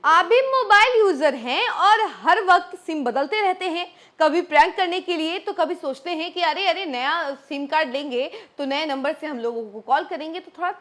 आप भी mobile user हैं और हर वक्त सिम बदलते रहते हैं। कभी प्रैंक करने के लिए तो कभी सोचते हैं कि अरे अरे नया सिम कार्ड लेंगे तो नए नंबर से हम लोगों को कॉल करेंगे। तो थोड़ा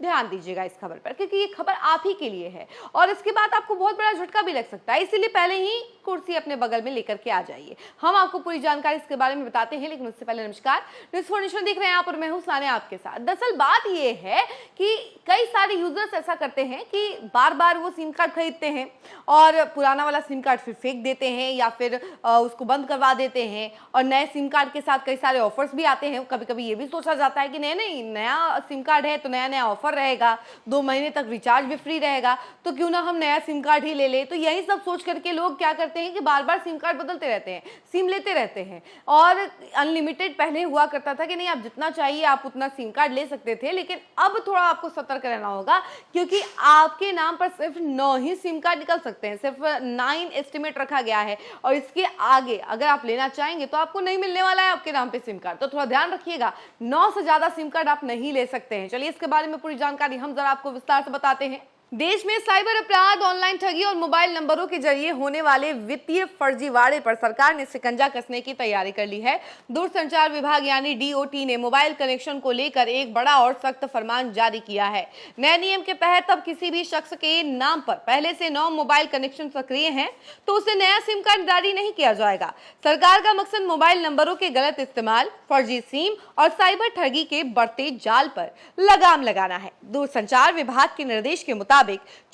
ध्यान दीजिएगा इस खबर पर, क्योंकि ये खबर आप ही के लिए है और इसके बाद आपको बहुत बड़ा झटका भी लग सकता है। इसीलिए पहले ही कुर्सी अपने बगल में लेकर के आ जाइए। हम आपको पूरी जानकारी इसके बारे में बताते हैं, लेकिन उससे पहले नमस्कार, न्यूज़ फॉर देख रहे हैं आप और मैं हूं सानिया आपके साथ। दरअसल बात ये है कि कई सारे यूजर्स ऐसा करते हैं कि बार बार वो सिम कार्ड खरीदते हैं और पुराना वाला सिम कार्ड फिर फेंक देते हैं या फिर उसको बंद करवा देते हैं और नए सिम कार्ड के साथ कई सारे ऑफर्स भी आते हैं। कभी कभी ये भी सोचा जाता है कि नहीं नहीं, नया सिम कार्ड है तो नया नया ऑफर रहेगा, 2 महीने तक रिचार्ज भी फ्री रहेगा, तो क्यों ना हम नया सिम कार्ड ही ले ले। तो यही सब सोच करके लोग क्या करते हैं कि बार बार सिम कार्ड बदलते रहते हैं, सिम लेते रहते हैं। और अनलिमिटेड पहले हुआ करता था कि नहीं, आप जितना चाहिए आप उतना सिम कार्ड ले सकते थे, लेकिन अब थोड़ा आपको सतर्क रहना होगा, क्योंकि आपके नाम पर सिर्फ 9 ही सिम कार्ड निकल सकते हैं। सिर्फ 9 एस्टिमेट रखा गया है और इसके आगे अगर आप लेना चाहेंगे तो आपको नहीं मिलने वाला है आपके नाम पे सिम कार्ड। तो थोड़ा ध्यान रखिएगा, 9 से ज्यादा सिम कार्ड आप नहीं ले सकते हैं। चलिए इसके बारे में पूरी जानकारी हम जरा आपको विस्तार से बताते हैं। देश में साइबर अपराध, ऑनलाइन ठगी और मोबाइल नंबरों के जरिए होने वाले वित्तीय फर्जीवाड़े पर सरकार ने शिकंजा कसने की तैयारी कर ली है। दूरसंचार विभाग यानी डीओटी ने मोबाइल कनेक्शन को लेकर एक बड़ा और सख्त फरमान जारी किया है। नए नियम के तहत अब किसी भी शख्स के नाम पर पहले से 9 मोबाइल कनेक्शन सक्रिय हैं तो उसे नया सिम कार्ड जारी नहीं किया जाएगा। सरकार का मकसद मोबाइल नंबरों के गलत इस्तेमाल, फर्जी सिम और साइबर ठगी के बढ़ते जाल पर लगाम लगाना है। दूरसंचार विभाग के निर्देश के मुताबिक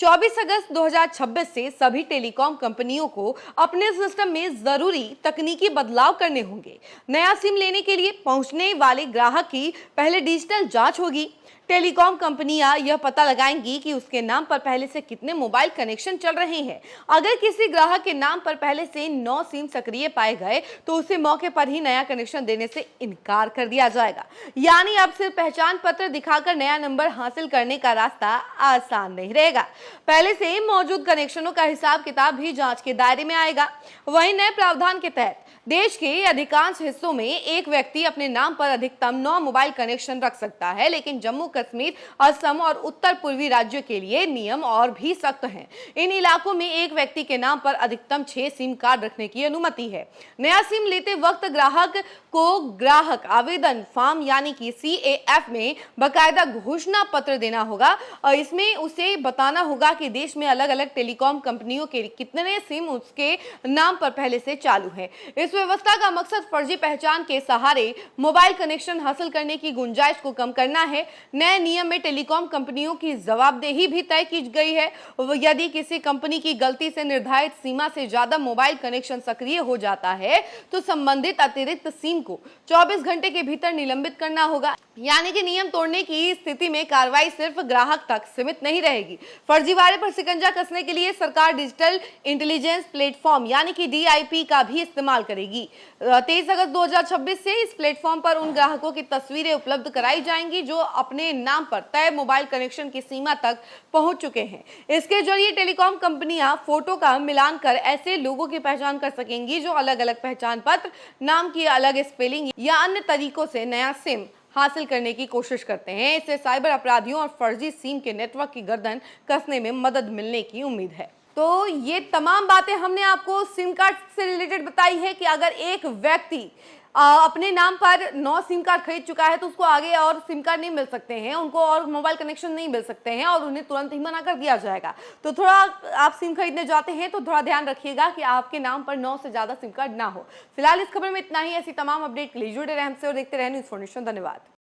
24 अगस्त 2026 से सभी टेलीकॉम कंपनियों को अपने सिस्टम में जरूरी तकनीकी बदलाव करने होंगे। नया सिम लेने के लिए पहुंचने वाले ग्राहक की पहले डिजिटल जांच होगी। टेलीकॉम कंपनियां यह पता लगाएंगी कि उसके नाम पर पहले से कितने मोबाइल कनेक्शन चल रहे हैं। अगर किसी ग्राहक के नाम पर पहले से 9 सिम सक्रिय पाए गए तो उसे मौके पर ही नया कनेक्शन देने से इनकार कर दिया जाएगा। यानी अब सिर्फ पहचान पत्र दिखाकर नया नंबर हासिल करने का रास्ता आसान नहीं रहेगा। पहले से मौजूद कनेक्शनों का हिसाब किताब भी जांच के दायरे में आएगा। वहीं नए प्रावधान के तहत देश के अधिकांश हिस्सों में एक व्यक्ति अपने नाम पर अधिकतम 9 मोबाइल कनेक्शन रख सकता है, लेकिन जम्मू कश्मीर, असम और उत्तर पूर्वी राज्यों के लिए नियम और भी सख्त हैं। इन इलाकों में एक व्यक्ति के नाम पर अधिकतम 6 सिम कार्ड रखने की अनुमति है। नया सिम लेते वक्त ग्राहक को ग्राहक आवेदन फॉर्म यानी कि CAF में बाकायदा घोषणा पत्र देना होगा और इसमें उसे बताना होगा कि देश में अलग अलग टेलीकॉम कंपनियों के कितने सिम उसके नाम पर पहले से चालू है। इस व्यवस्था का मकसद फर्जी पहचान के सहारे मोबाइल कनेक्शन हासिल करने की गुंजाइश को कम करना है। नए नियम में टेलीकॉम कंपनियों की जवाबदेही भी तय की गई है। यदि किसी कंपनी की गलती से निर्धारित सीमा से ज्यादा मोबाइल कनेक्शन सक्रिय हो जाता है तो संबंधित अतिरिक्त सिम को 24 घंटे के भीतर निलंबित करना होगा। यानी कि नियम तोड़ने की स्थिति में कार्रवाई सिर्फ ग्राहक तक सीमित नहीं रहेगी। फर्जीवाड़े पर शिकंजा कसने के लिए सरकार डिजिटल इंटेलिजेंस प्लेटफॉर्म यानी कि DIP का भी इस्तेमाल करेगी। 23 अगस्त 2026 से इस प्लेटफॉर्म पर उन ग्राहकों की तस्वीरें उपलब्ध कराई जाएंगी जो अपने नाम पर तय मोबाइल कनेक्शन की सीमा तक पहुंच चुके हैं। इसके जरिए टेलीकॉम कंपनियां फोटो का मिलान कर ऐसे लोगों की पहचान कर सकेंगी जो अलग अलग पहचान पत्र, नाम की अलग स्पेलिंग या अन्य तरीकों से नया सिम हासिल करने की कोशिश करते हैं। इससे साइबर अपराधियों और फर्जी सिम के नेटवर्क की गर्दन कसने में मदद मिलने की उम्मीद है। तो ये तमाम बातें हमने आपको सिम कार्ड से रिलेटेड बताई है कि अगर एक व्यक्ति अपने नाम पर 9 सिम कार्ड खरीद चुका है तो उसको आगे और सिम कार्ड नहीं मिल सकते हैं, उनको और मोबाइल कनेक्शन नहीं मिल सकते हैं और उन्हें तुरंत ही मना कर दिया जाएगा। तो थोड़ा आप सिम खरीदने जाते हैं तो थोड़ा ध्यान रखिएगा कि आपके नाम पर 9 से ज्यादा सिम कार्ड ना हो। फिलहाल इस खबर में इतना ही। ऐसी तमाम अपडेट के लिए जुड़े रहे हमसे और देखते रहे न्यूज़ फॉर। धन्यवाद।